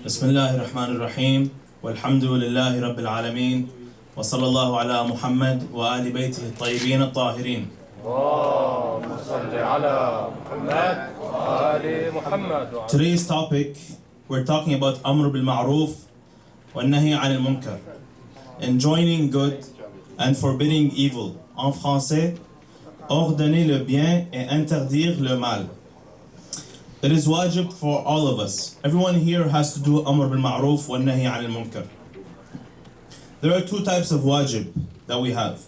بسم الله الرحمن الرحيم والحمد لله رب العالمين وصلى الله على محمد وآل بيته الطيبين الطاهرين. اللهم صل على محمد وآل محمد. Today's topic, we're talking about Amr bil Ma'ruf والنهي عن المنكر, enjoining good and forbidding evil. En français, ordonner le bien et interdire le mal. It is wajib for all of us. Everyone here has to do Amr bil Ma'ruf wa Nahi anil Munkar. There are two types of wajib that we have.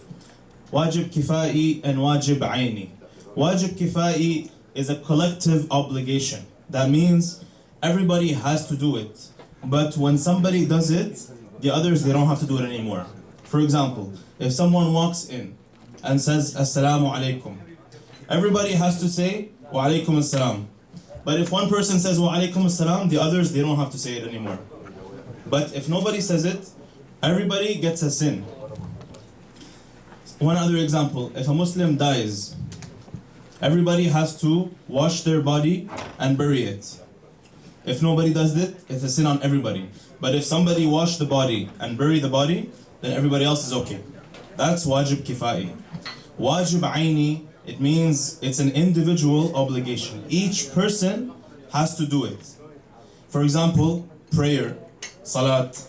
Wajib kifai and wajib aini. Wajib kifai is a collective obligation. That means everybody has to do it. But when somebody does it, the others, they don't have to do it anymore. For example, if someone walks in and says Assalamu alaikum, everybody has to say Wa alaikum assalam. But if one person says Wa alaikum assalam, the others, they don't have to say it anymore. But if nobody says it, everybody gets a sin. One other example, if a Muslim dies, everybody has to wash their body and bury it. If nobody does it, it's a sin on everybody. But if somebody wash the body and bury the body, then everybody else is okay. That's wajib kifai. Wajib aini, it means it's an individual obligation. Each person has to do it. For example, prayer, salat,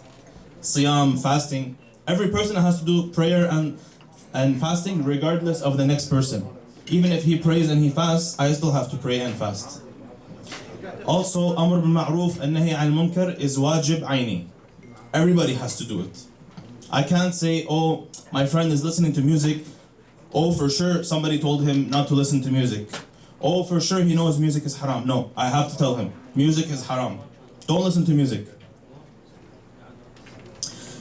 siyam, fasting. Every person has to do prayer and fasting regardless of the next person. Even if he prays and he fasts, I still have to pray and fast. Also, Amr bil Ma'ruf and Nahi al Munkar is wajib aini. Everybody has to do it. I can't say, oh, my friend is listening to music. Oh, for sure somebody told him not to listen to music. Oh, for sure he knows music is haram. No, I have to tell him, music is haram. Don't listen to music.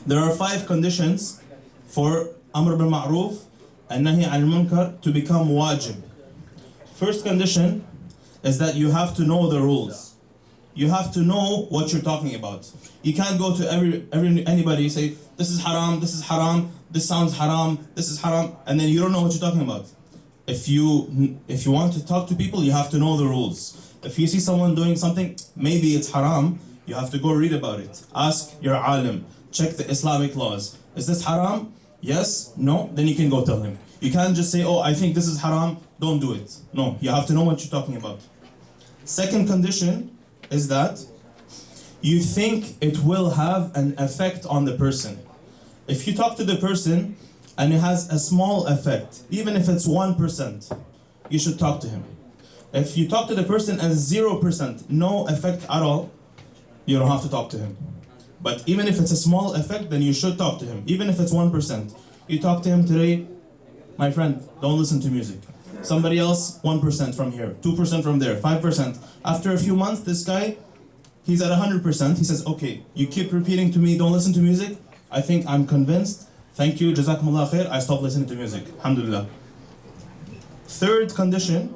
There are 5 conditions for Amr bil Ma'ruf and Nahi al Munkar to become wajib. First condition is that you have to know the rules. You have to know what you're talking about. You can't go to anybody and say, this is haram, this sounds haram, this is haram, and then you don't know what you're talking about. If you want to talk to people, you have to know the rules. If you see someone doing something, maybe it's haram, you have to go read about it. Ask your alim, check the Islamic laws. Is this haram? Yes? No? Then you can go tell him. You can't just say, oh, I think this is haram, don't do it. No, you have to know what you're talking about. Second condition is that you think it will have an effect on the person. If you talk to the person and it has a small effect, even if it's 1%, you should talk to him. If you talk to the person and 0%, no effect at all, you don't have to talk to him. But even if it's a small effect, then you should talk to him. Even if it's 1%. You talk to him today, my friend, don't listen to music. Somebody else, 1% from here, 2% from there, 5%. After a few months, this guy, he's at 100%. He says, okay, you keep repeating to me, don't listen to music. I think I'm convinced. Thank you, jazakumullah khair. I stopped listening to music. Alhamdulillah. Third condition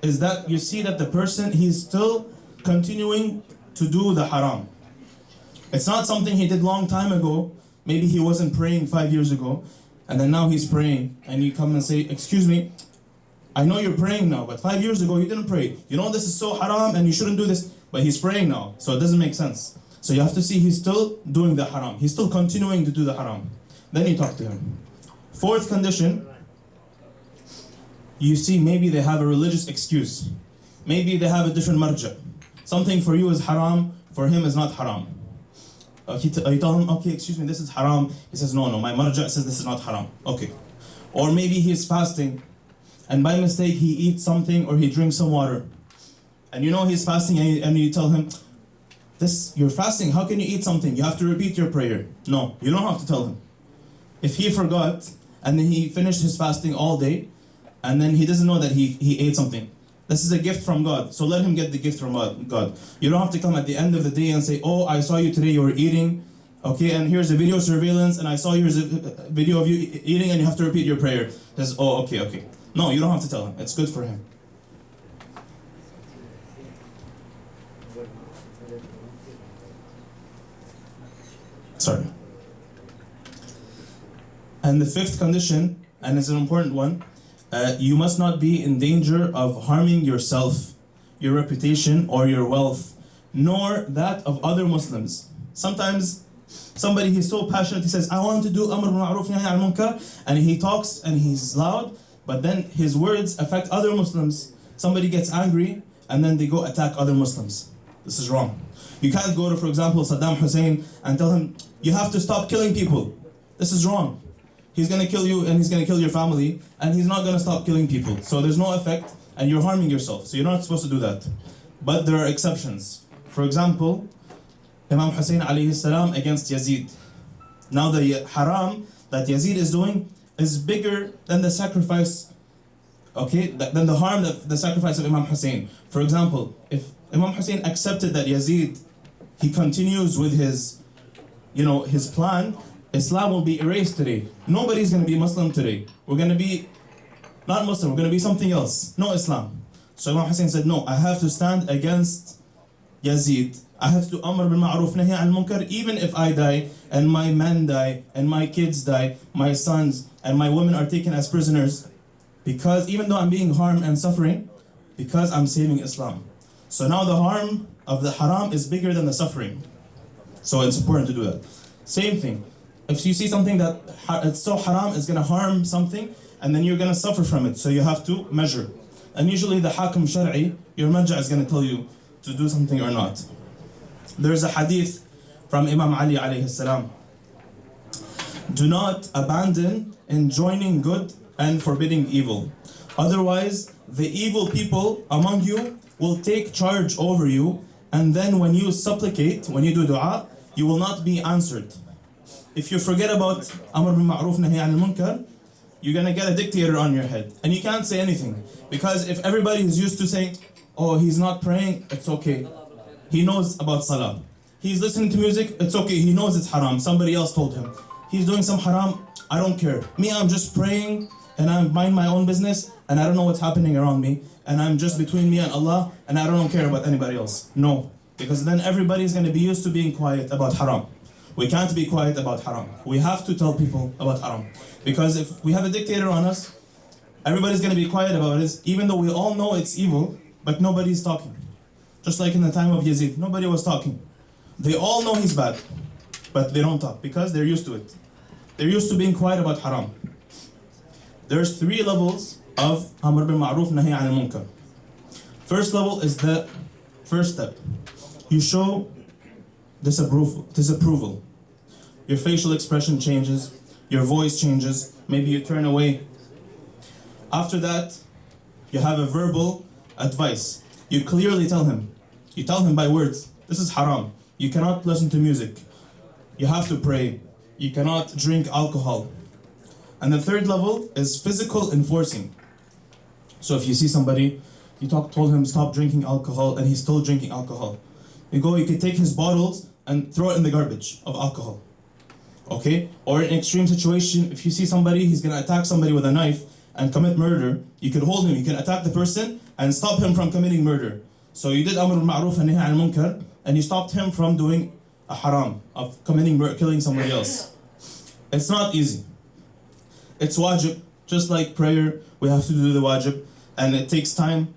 is that you see that the person, he's still continuing to do the haram. It's not something he did long time ago. Maybe he wasn't praying 5 years ago, and then now he's praying, and you come and say, excuse me, I know you're praying now, but 5 years ago you didn't pray. You know this is so haram and you shouldn't do this, but he's praying now, so it doesn't make sense. So you have to see he's still doing the haram. He's still continuing to do the haram. Then you talk to him. Fourth condition, you see maybe they have a religious excuse. Maybe they have a different marja. Something for you is haram, for him is not haram. You tell him, okay, excuse me, this is haram. He says, no, my marja says this is not haram. Okay. Or maybe he's fasting, and by mistake he eats something or he drinks some water. And you know he's fasting and you tell him, you're fasting, how can you eat something? You have to repeat your prayer. No, you don't have to tell him. If he forgot and then he finished his fasting all day and then he doesn't know that he ate something, this is a gift from God, so let him get the gift from God. You don't have to come at the end of the day and say, oh, I saw you today, you were eating, okay, and here's a video surveillance and I saw here's a video of you eating and you have to repeat your prayer. He says, oh, okay. No, you don't have to tell him, it's good for him. Sorry. And the fifth condition, and it's an important one, you must not be in danger of harming yourself, your reputation, or your wealth nor that of other Muslims. Sometimes somebody, he's so passionate, he says, I want to do Amr bil Ma'ruf Nahy al Munkar, and he talks and he's loud, but then his words affect other Muslims. Somebody gets angry and then they go attack other Muslims. This is wrong. You can't go to, for example, Saddam Hussein and tell him, you have to stop killing people. This is wrong. He's gonna kill you and he's gonna kill your family, and he's not gonna stop killing people. So there's no effect and you're harming yourself. So you're not supposed to do that. But there are exceptions. For example, Imam Hussein alayhi salam against Yazid. Now the haram that Yazid is doing is bigger than the sacrifice, okay, than the harm that the sacrifice of Imam Hussein. For example, if Imam Hussein accepted that Yazid, he continues with his, his plan, Islam will be erased today. Nobody's going to be Muslim today. We're going to be not Muslim, we're going to be something else. No Islam. So Imam Hussein said, no, I have to stand against Yazid. I have to Amr bil Ma'ruf Nahy al Munkar, even if I die, and my men die, and my kids die, my sons, and my women are taken as prisoners, because even though I'm being harmed and suffering, because I'm saving Islam. So now the harm of the haram is bigger than the suffering. So it's important to do that. Same thing. If you see something that it's so haram, it's going to harm something, and then you're going to suffer from it. So you have to measure. And usually the hakim shar'i, your marja is going to tell you to do something or not. There's a hadith from Imam Ali alayhi salam. Do not abandon in joining good and forbidding evil. Otherwise, the evil people among you will take charge over you, and then when you supplicate, when you do dua, you will not be answered. If you forget about Amr bil Ma'ruf Nahy al Munkar, you're gonna get a dictator on your head, and you can't say anything. Because if everybody is used to saying, oh, he's not praying, it's okay. He knows about salah. He's listening to music, it's okay. He knows it's haram. Somebody else told him. He's doing some haram, I don't care. Me, I'm just praying, and I mind my own business, and I don't know what's happening around me, and I'm just between me and Allah, and I don't care about anybody else. No, because then everybody's gonna be used to being quiet about haram. We can't be quiet about haram. We have to tell people about haram. Because if we have a dictator on us, everybody's gonna be quiet about it, even though we all know it's evil, but nobody's talking. Just like in the time of Yazid, nobody was talking. They all know he's bad, but they don't talk because they're used to it. They're used to being quiet about haram. There's 3 levels of Amr bil Ma'ruf Nahy al Munkar. First level is the first step. You show disapproval. Your facial expression changes, your voice changes, maybe you turn away. After that, you have a verbal advice. You clearly tell him. You tell him by words, this is haram. You cannot listen to music. You have to pray. You cannot drink alcohol. And the third level is physical enforcing. So if you see somebody, you told him stop drinking alcohol and he's still drinking alcohol. You could take his bottles and throw it in the garbage of alcohol. Okay? Or in an extreme situation, if you see somebody, he's gonna attack somebody with a knife and commit murder, you could hold him, you can attack the person and stop him from committing murder. So you did Amr bil Ma'ruf and Nahy al Munkar, and you stopped him from doing a haram, of killing somebody else. It's not easy. It's wajib, just like prayer, we have to do the wajib, and it takes time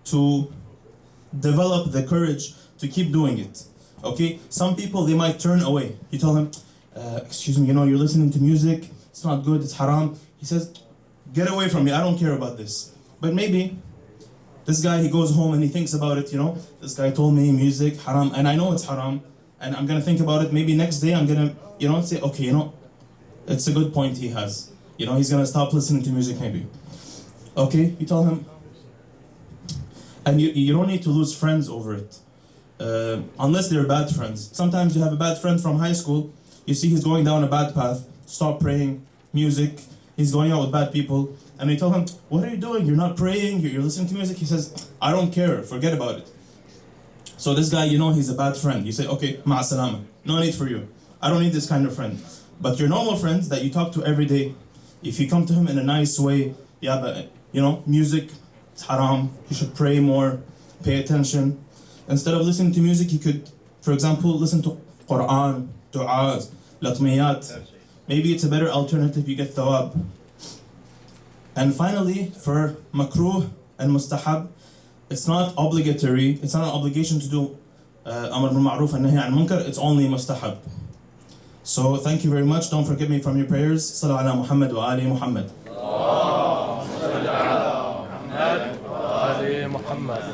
to develop the courage to keep doing it. Okay? Some people, they might turn away. You tell them, excuse me, you're listening to music, it's not good, it's haram. He says, get away from me, I don't care about this. But maybe this guy, he goes home and he thinks about it, this guy told me music, haram, and I know it's haram, and I'm gonna think about it. Maybe next day I'm gonna, say, okay, it's a good point he has. He's gonna stop listening to music maybe. Okay, you tell him, and you don't need to lose friends over it. Unless they're bad friends. Sometimes you have a bad friend from high school, you see he's going down a bad path, stop praying, music, he's going out with bad people, and you tell him, what are you doing? You're not praying, you're listening to music. He says, I don't care, forget about it. So this guy, he's a bad friend. You say, okay, ma'a salama, no need for you. I don't need this kind of friend. But your normal friends that you talk to every day, if you come to him in a nice way, yeah, but music, it's haram, you should pray more, pay attention. Instead of listening to music, you could, for example, listen to Quran, du'as, latmiyat. Maybe it's a better alternative, you get thawab. And finally, for makruh and mustahab, it's not obligatory, it's not an obligation to do أمر بالمعروف والنهي عن المنكر, it's only مستحب. So thank you very much. Don't forget me from your prayers. صلوا على محمد وآل محمد. اللهم صل على محمد وآل محمد.